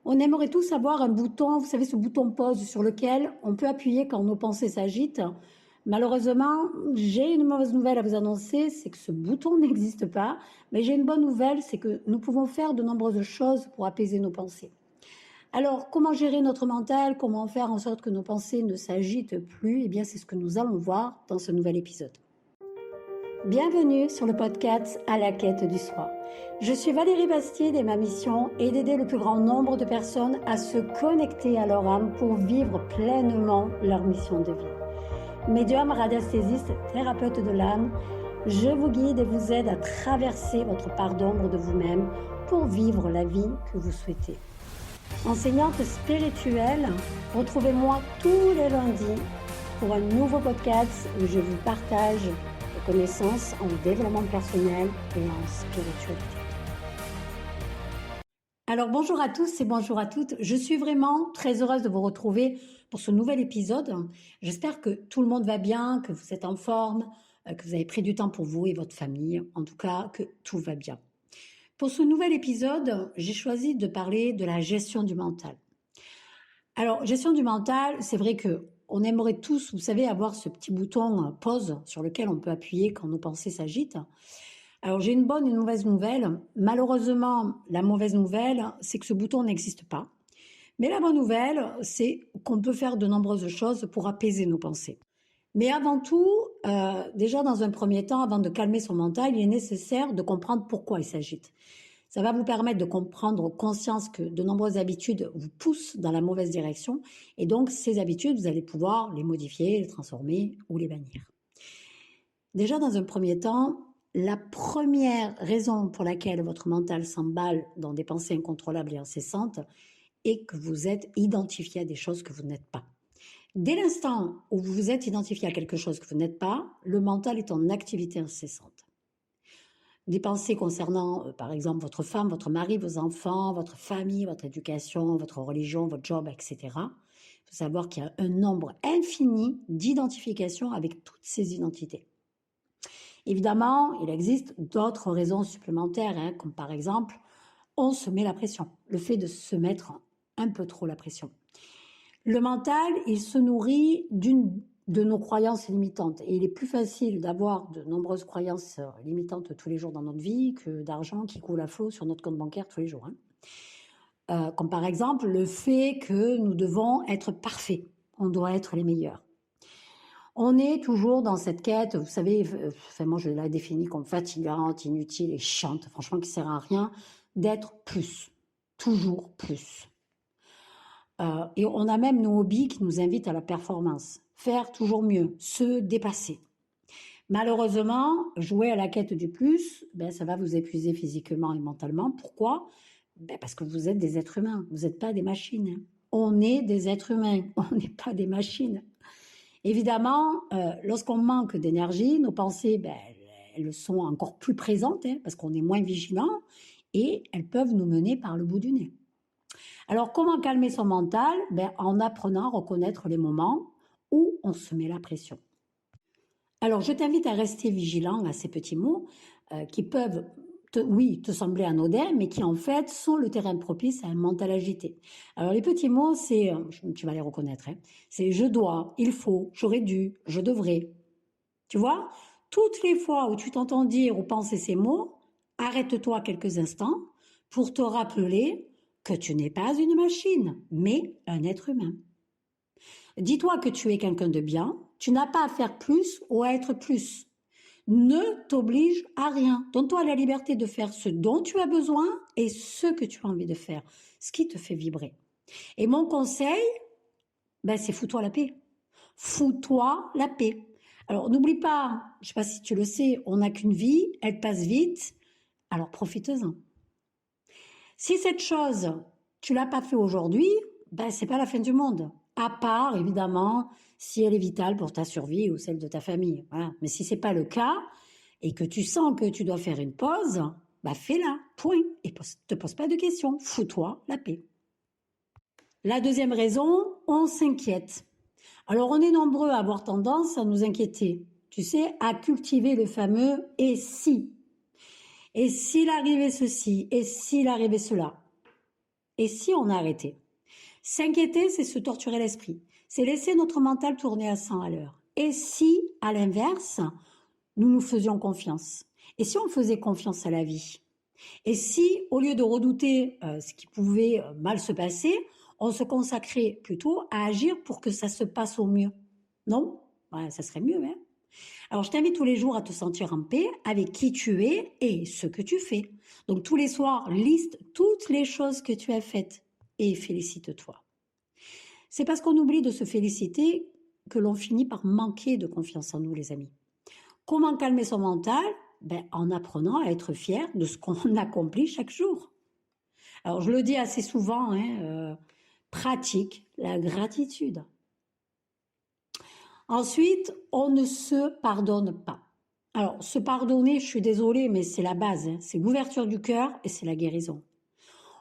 On aimerait tous avoir un bouton, vous savez, ce bouton pause sur lequel on peut appuyer quand nos pensées s'agitent. Malheureusement, j'ai une mauvaise nouvelle à vous annoncer, c'est que ce bouton n'existe pas. Mais j'ai une bonne nouvelle, c'est que nous pouvons faire de nombreuses choses pour apaiser nos pensées. Alors, comment gérer notre mental? Comment faire en sorte que nos pensées ne s'agitent plus? Eh bien, c'est ce que nous allons voir dans ce nouvel épisode. Bienvenue sur le podcast À la quête du soi. Je suis Valérie Bastide et ma mission est d'aider le plus grand nombre de personnes à se connecter à leur âme pour vivre pleinement leur mission de vie. Médium, radiesthésiste, thérapeute de l'âme, je vous guide et vous aide à traverser votre part d'ombre de vous-même pour vivre la vie que vous souhaitez. Enseignante spirituelle, retrouvez-moi tous les lundis pour un nouveau podcast où je vous partage des connaissances en développement personnel et en spiritualité. Alors bonjour à tous et bonjour à toutes, je suis vraiment très heureuse de vous retrouver pour ce nouvel épisode. J'espère que tout le monde va bien, que vous êtes en forme, que vous avez pris du temps pour vous et votre famille, en tout cas que tout va bien. Pour ce nouvel épisode, j'ai choisi de parler de la gestion du mental. Alors, gestion du mental, c'est vrai que on aimerait tous, vous savez, avoir ce petit bouton pause sur lequel on peut appuyer quand nos pensées s'agitent. Alors, j'ai une bonne et une mauvaise nouvelle. Malheureusement, la mauvaise nouvelle, c'est que ce bouton n'existe pas. Mais la bonne nouvelle, c'est qu'on peut faire de nombreuses choses pour apaiser nos pensées. Mais avant tout, déjà dans un premier temps, avant de calmer son mental, il est nécessaire de comprendre pourquoi il s'agite. Ça va vous permettre de comprendre conscience que de nombreuses habitudes vous poussent dans la mauvaise direction. Et donc, ces habitudes, vous allez pouvoir les modifier, les transformer ou les bannir. Déjà, dans un premier temps, la première raison pour laquelle votre mental s'emballe dans des pensées incontrôlables et incessantes est que vous êtes identifié à des choses que vous n'êtes pas. Dès l'instant où vous vous êtes identifié à quelque chose que vous n'êtes pas, le mental est en activité incessante. Des pensées concernant, par exemple, votre femme, votre mari, vos enfants, votre famille, votre éducation, votre religion, votre job, etc. Il faut savoir qu'il y a un nombre infini d'identifications avec toutes ces identités. Évidemment, il existe d'autres raisons supplémentaires, comme par exemple, on se met la pression. Le fait de se mettre un peu trop la pression. Le mental, il se nourrit de nos croyances limitantes. Et il est plus facile d'avoir de nombreuses croyances limitantes tous les jours dans notre vie que d'argent qui coule à flot sur notre compte bancaire tous les jours. Comme par exemple le fait que nous devons être parfaits. On doit être les meilleurs. On est toujours dans cette quête, vous savez, moi je la définis comme fatigante, inutile et chiante, franchement qui sert à rien, d'être plus. Toujours plus. Et on a même nos hobbies qui nous invitent à la performance. Faire toujours mieux, se dépasser. Malheureusement, jouer à la quête du plus, ça va vous épuiser physiquement et mentalement. Pourquoi? Parce que vous êtes des êtres humains, vous n'êtes pas des machines. On est des êtres humains, on n'est pas des machines. Évidemment, lorsqu'on manque d'énergie, nos pensées, elles sont encore plus présentes, parce qu'on est moins vigilant, et elles peuvent nous mener par le bout du nez. Alors, comment calmer son mental? En apprenant à reconnaître les moments où on se met la pression. Alors, je t'invite à rester vigilant à ces petits mots qui peuvent, te sembler anodins, mais qui en fait sont le terrain propice à un mental agité. Alors, les petits mots, tu vas les reconnaître, c'est je dois, il faut, j'aurais dû, je devrais. Tu vois? Toutes les fois où tu t'entends dire ou penser ces mots, arrête-toi quelques instants pour te rappeler que tu n'es pas une machine, mais un être humain. Dis-toi que tu es quelqu'un de bien, tu n'as pas à faire plus ou à être plus. Ne t'oblige à rien. Donne-toi la liberté de faire ce dont tu as besoin et ce que tu as envie de faire, ce qui te fait vibrer. Et mon conseil, c'est fous-toi la paix. Fous-toi la paix. Alors n'oublie pas, je ne sais pas si tu le sais, on n'a qu'une vie, elle passe vite, alors profite-en. Si cette chose, tu l'as pas fait aujourd'hui, c'est pas la fin du monde. À part, évidemment, si elle est vitale pour ta survie ou celle de ta famille. Voilà. Mais si c'est pas le cas, et que tu sens que tu dois faire une pause, fais-la, point. Et te pose pas de questions. Fous-toi la paix. La deuxième raison, on s'inquiète. Alors, on est nombreux à avoir tendance à nous inquiéter. Tu sais, à cultiver le fameux « et si ». Et s'il arrivait ceci, et s'il arrivait cela. Et si on arrêtait? S'inquiéter, c'est se torturer l'esprit. C'est laisser notre mental tourner à 100 à l'heure. Et si, à l'inverse, nous nous faisions confiance? Et si on faisait confiance à la vie? Et si, au lieu de redouter ce qui pouvait mal se passer, on se consacrait plutôt à agir pour que ça se passe au mieux? Non? Ouais, ça serait mieux, hein? Alors, je t'invite tous les jours à te sentir en paix avec qui tu es et ce que tu fais. Donc, tous les soirs, liste toutes les choses que tu as faites et félicite-toi. C'est parce qu'on oublie de se féliciter que l'on finit par manquer de confiance en nous, les amis. Comment calmer son mental? En apprenant à être fier de ce qu'on accomplit chaque jour. Alors, je le dis assez souvent, hein, pratique la gratitude. Ensuite, on ne se pardonne pas. Alors, se pardonner, je suis désolée, mais c'est la base, hein, c'est l'ouverture du cœur et c'est la guérison.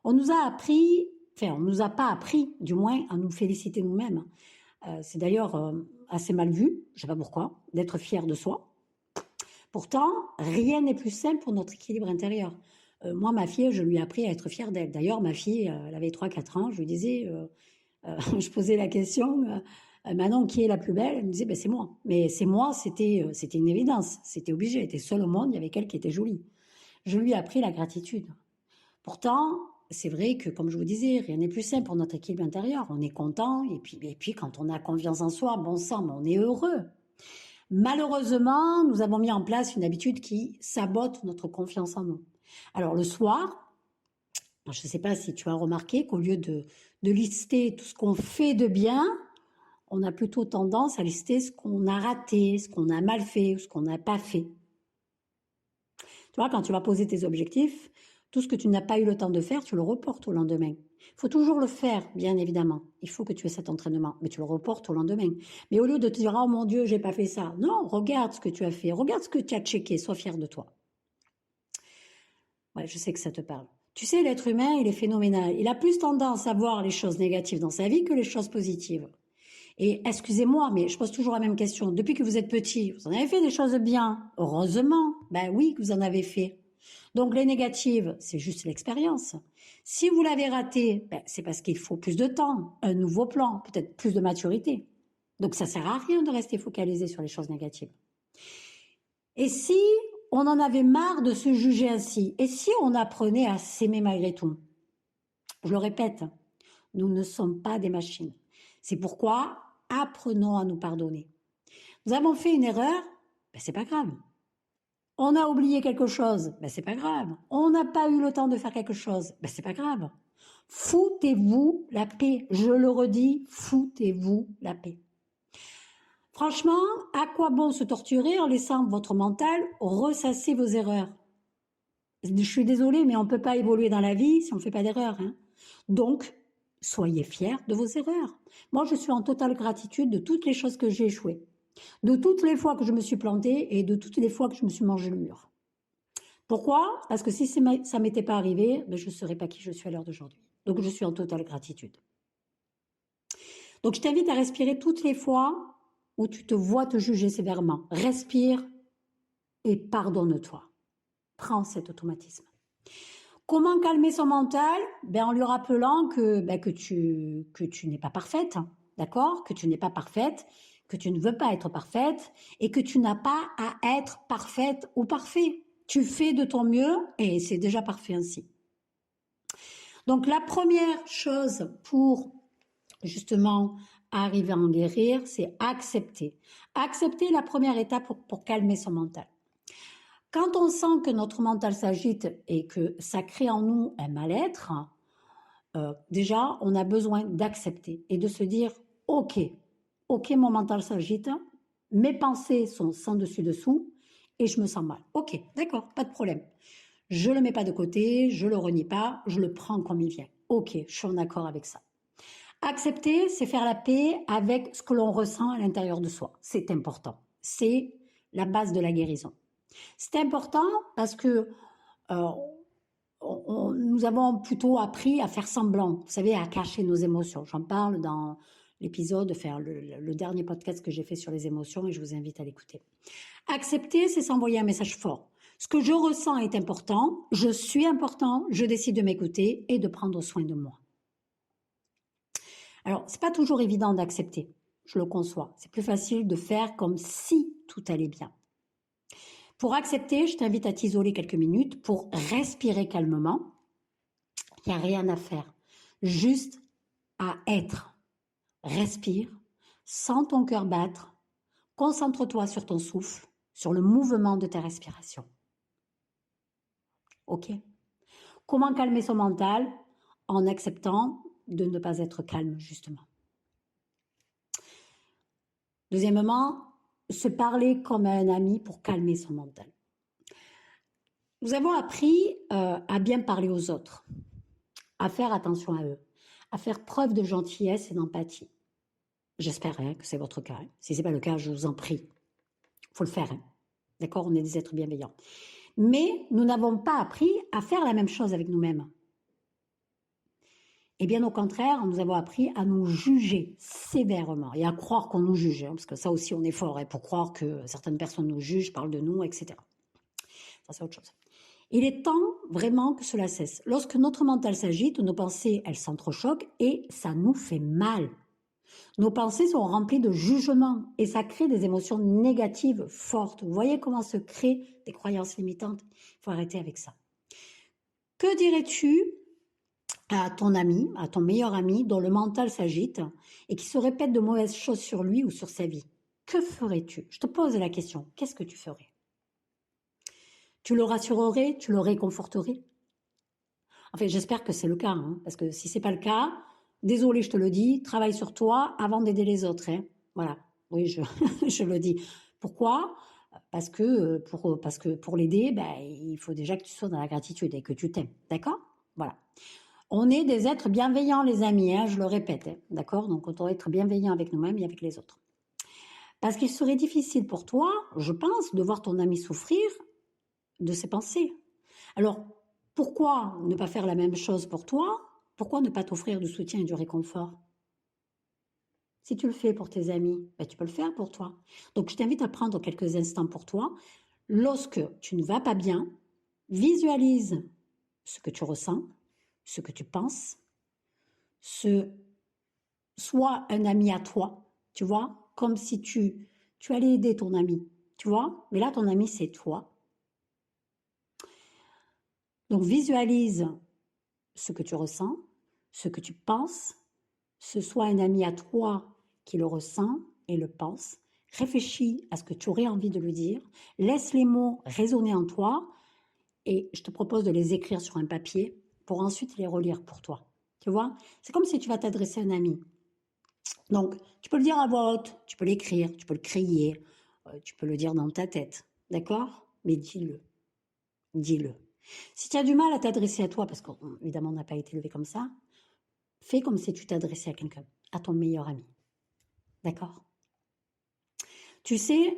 On nous a appris, enfin, on nous a pas appris, du moins, à nous féliciter nous-mêmes. C'est d'ailleurs assez mal vu, je ne sais pas pourquoi, d'être fier de soi. Pourtant, rien n'est plus simple pour notre équilibre intérieur. Moi, ma fille, je lui ai appris à être fière d'elle. D'ailleurs, ma fille, elle avait 3-4 ans, je lui disais, je posais la question, Manon, qui est la plus belle? Elle me disait, c'est moi. Mais c'est moi, c'était une évidence, c'était obligé, elle était seule au monde, il y avait qu'elle qui était jolie. Je lui ai appris la gratitude. Pourtant, c'est vrai que, comme je vous disais, rien n'est plus simple pour notre équilibre intérieur. On est content, et puis quand on a confiance en soi, bon sang, on est heureux. Malheureusement, nous avons mis en place une habitude qui sabote notre confiance en nous. Alors le soir, je ne sais pas si tu as remarqué qu'au lieu de lister tout ce qu'on fait de bien, on a plutôt tendance à lister ce qu'on a raté, ce qu'on a mal fait, ou ce qu'on n'a pas fait. Tu vois, quand tu vas poser tes objectifs, tout ce que tu n'as pas eu le temps de faire, tu le reportes au lendemain. Il faut toujours le faire, bien évidemment. Il faut que tu aies cet entraînement, mais tu le reportes au lendemain. Mais au lieu de te dire, oh mon Dieu, j'ai pas fait ça. Non, regarde ce que tu as fait, regarde ce que tu as checké, sois fier de toi. Ouais, je sais que ça te parle. Tu sais, l'être humain, il est phénoménal. Il a plus tendance à voir les choses négatives dans sa vie que les choses positives. Et excusez-moi, mais je pose toujours la même question. Depuis que vous êtes petit, vous en avez fait des choses bien. Heureusement, oui, que vous en avez fait. Donc les négatives, c'est juste l'expérience. Si vous l'avez raté, c'est parce qu'il faut plus de temps, un nouveau plan, peut-être plus de maturité. Donc ça sert à rien de rester focalisé sur les choses négatives. Et si on en avait marre de se juger ainsi, et si on apprenait à s'aimer malgré tout? Je le répète, nous ne sommes pas des machines. C'est pourquoi apprenons à nous pardonner. Nous avons fait une erreur, c'est pas grave. On a oublié quelque chose, c'est pas grave. On n'a pas eu le temps de faire quelque chose, c'est pas grave. Foutez-vous la paix. Je le redis, foutez-vous la paix. Franchement, à quoi bon se torturer en laissant votre mental ressasser vos erreurs? Je suis désolée, mais on ne peut pas évoluer dans la vie si on ne fait pas d'erreurs. Hein. Donc, soyez fiers de vos erreurs. Moi, je suis en totale gratitude de toutes les choses que j'ai échouées, de toutes les fois que je me suis plantée et de toutes les fois que je me suis mangé le mur. Pourquoi? Parce que si ça ne m'était pas arrivé, je ne serais pas qui je suis à l'heure d'aujourd'hui. Donc, je suis en totale gratitude. Donc, je t'invite à respirer toutes les fois où tu te vois te juger sévèrement. Respire et pardonne-toi. Prends cet automatisme. Comment calmer son mental? En lui rappelant que tu n'es pas parfaite, d'accord? Que tu n'es pas parfaite, que tu ne veux pas être parfaite et que tu n'as pas à être parfaite ou parfait. Tu fais de ton mieux et c'est déjà parfait ainsi. Donc la première chose pour justement arriver à en guérir, c'est accepter. Accepter la première étape pour calmer son mental. Quand on sent que notre mental s'agite et que ça crée en nous un mal-être, déjà, on a besoin d'accepter et de se dire, ok, mon mental s'agite, mes pensées sont sans dessus-dessous et je me sens mal. Ok, d'accord, pas de problème. Je ne le mets pas de côté, je ne le renie pas, je le prends comme il vient. Ok, je suis en accord avec ça. Accepter, c'est faire la paix avec ce que l'on ressent à l'intérieur de soi. C'est important. C'est la base de la guérison. C'est important parce que nous avons plutôt appris à faire semblant, vous savez, à cacher nos émotions. J'en parle dans l'épisode, le dernier podcast que j'ai fait sur les émotions et je vous invite à l'écouter. Accepter, c'est s'envoyer un message fort. Ce que je ressens est important, je suis important, je décide de m'écouter et de prendre soin de moi. Alors, c'est pas toujours évident d'accepter, je le conçois. C'est plus facile de faire comme si tout allait bien. Pour accepter, je t'invite à t'isoler quelques minutes pour respirer calmement. Il n'y a rien à faire, juste à être. Respire, sens ton cœur battre, concentre-toi sur ton souffle, sur le mouvement de ta respiration. Ok? Comment calmer son mental? En acceptant de ne pas être calme, justement. Deuxièmement, se parler comme à un ami pour calmer son mental. Nous avons appris à bien parler aux autres, à faire attention à eux, à faire preuve de gentillesse et d'empathie. J'espère que c'est votre cas. Si ce n'est pas le cas, je vous en prie. Il faut le faire. D'accord? On est des êtres bienveillants. Mais nous n'avons pas appris à faire la même chose avec nous-mêmes. Et bien au contraire, nous avons appris à nous juger sévèrement et à croire qu'on nous juge, parce que ça aussi on est fort, pour croire que certaines personnes nous jugent, parlent de nous, etc. Ça c'est autre chose. Il est temps vraiment que cela cesse. Lorsque notre mental s'agite, nos pensées, elles s'entrechoquent et ça nous fait mal. Nos pensées sont remplies de jugements et ça crée des émotions négatives fortes. Vous voyez comment se créent des croyances limitantes? Il faut arrêter avec ça. Que dirais-tu à ton ami, à ton meilleur ami dont le mental s'agite et qui se répète de mauvaises choses sur lui ou sur sa vie? Que ferais-tu? Je te pose la question, qu'est-ce que tu ferais? Tu le rassurerais? Tu le réconforterais? Enfin, j'espère que c'est le cas, parce que si c'est pas le cas, désolé, je te le dis, travaille sur toi avant d'aider les autres. Voilà, oui, je le dis. Pourquoi? Parce que pour l'aider, il faut déjà que tu sois dans la gratitude et que tu t'aimes, d'accord? Voilà. On est des êtres bienveillants, les amis, je le répète, d'accord? Donc, on doit être bienveillant avec nous-mêmes et avec les autres. Parce qu'il serait difficile pour toi, je pense, de voir ton ami souffrir de ses pensées. Alors, pourquoi ne pas faire la même chose pour toi? Pourquoi ne pas t'offrir du soutien et du réconfort? Si tu le fais pour tes amis, tu peux le faire pour toi. Donc, je t'invite à prendre quelques instants pour toi. Lorsque tu ne vas pas bien, visualise ce que tu ressens, ce que tu penses, sois un ami à toi, tu vois, comme si tu allais aider ton ami, tu vois, mais là, ton ami, c'est toi. Donc, visualise ce que tu ressens, ce que tu penses, ce soit un ami à toi qui le ressent et le pense. Réfléchis à ce que tu aurais envie de lui dire, laisse les mots résonner en toi et je te propose de les écrire sur un papier pour ensuite les relire pour toi. Tu vois, c'est comme si tu vas t'adresser à un ami. Donc, tu peux le dire à voix haute, tu peux l'écrire, tu peux le crier, tu peux le dire dans ta tête, d'accord? Mais dis-le, dis-le. Si tu as du mal à t'adresser à toi, parce qu'évidemment on n'a pas été élevé comme ça, fais comme si tu t'adressais à quelqu'un, à ton meilleur ami, d'accord? Tu sais,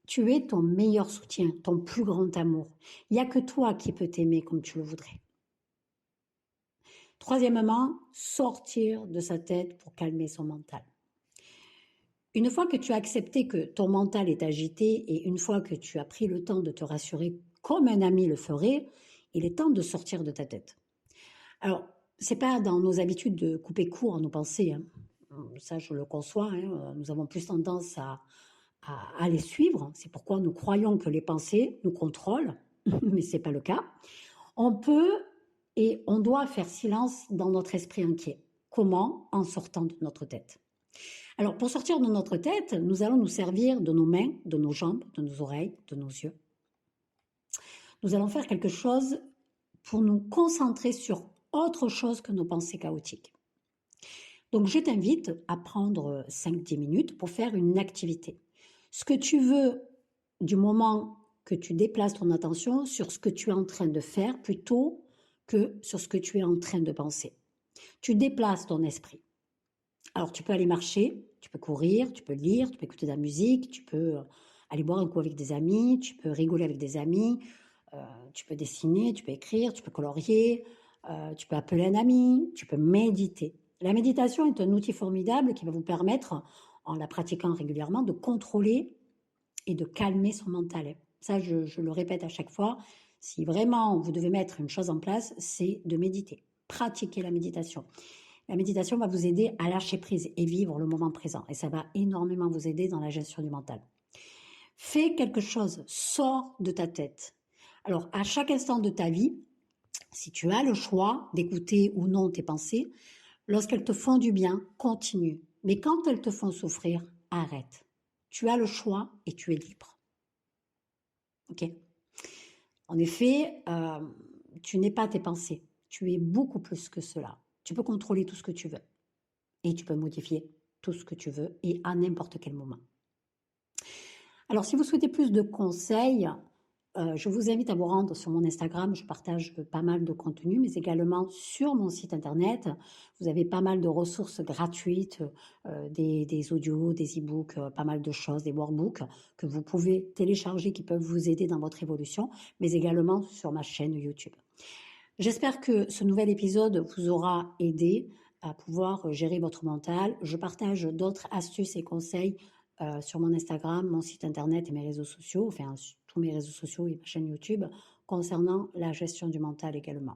tu es ton meilleur soutien, ton plus grand amour. Il n'y a que toi qui peux t'aimer comme tu le voudrais. Troisièmement, sortir de sa tête pour calmer son mental. Une fois que tu as accepté que ton mental est agité et une fois que tu as pris le temps de te rassurer comme un ami le ferait, il est temps de sortir de ta tête. Alors, c'est pas dans nos habitudes de couper court à nos pensées, ça je le conçois, nous avons plus tendance à les suivre, c'est pourquoi nous croyons que les pensées nous contrôlent, mais c'est pas le cas. On peut et on doit faire silence dans notre esprit inquiet. Comment? En sortant de notre tête. Alors, pour sortir de notre tête, nous allons nous servir de nos mains, de nos jambes, de nos oreilles, de nos yeux. Nous allons faire quelque chose pour nous concentrer sur autre chose que nos pensées chaotiques. Donc, je t'invite à prendre 5-10 minutes pour faire une activité. Ce que tu veux du moment que tu déplaces ton attention sur ce que tu es en train de faire plutôt que sur ce que tu es en train de penser. Tu déplaces ton esprit. Alors, tu peux aller marcher, tu peux courir, tu peux lire, tu peux écouter de la musique, tu peux aller boire un coup avec des amis, tu peux rigoler avec des amis, tu peux dessiner, tu peux écrire, tu peux colorier, tu peux appeler un ami, tu peux méditer. La méditation est un outil formidable qui va vous permettre, en la pratiquant régulièrement, de contrôler et de calmer son mental. Ça, je le répète à chaque fois, si vraiment vous devez mettre une chose en place, c'est de méditer, pratiquer la méditation. La méditation va vous aider à lâcher prise et vivre le moment présent. Et ça va énormément vous aider dans la gestion du mental. Fais quelque chose, sors de ta tête. Alors, à chaque instant de ta vie, si tu as le choix d'écouter ou non tes pensées, lorsqu'elles te font du bien, continue. Mais quand elles te font souffrir, arrête. Tu as le choix et tu es libre. Ok? En effet, tu n'es pas tes pensées. Tu es beaucoup plus que cela. Tu peux contrôler tout ce que tu veux. Et tu peux modifier tout ce que tu veux et à n'importe quel moment. Alors, si vous souhaitez plus de conseils, je vous invite à vous rendre sur mon Instagram. Je partage pas mal de contenu, mais également sur mon site internet. Vous avez pas mal de ressources gratuites, des audios, des e-books, pas mal de choses, des workbooks que vous pouvez télécharger qui peuvent vous aider dans votre évolution, mais également sur ma chaîne YouTube. J'espère que ce nouvel épisode vous aura aidé à pouvoir gérer votre mental. Je partage d'autres astuces et conseils sur mon Instagram, mon site internet et mes réseaux sociaux, enfin tous mes réseaux sociaux et ma chaîne YouTube concernant la gestion du mental également.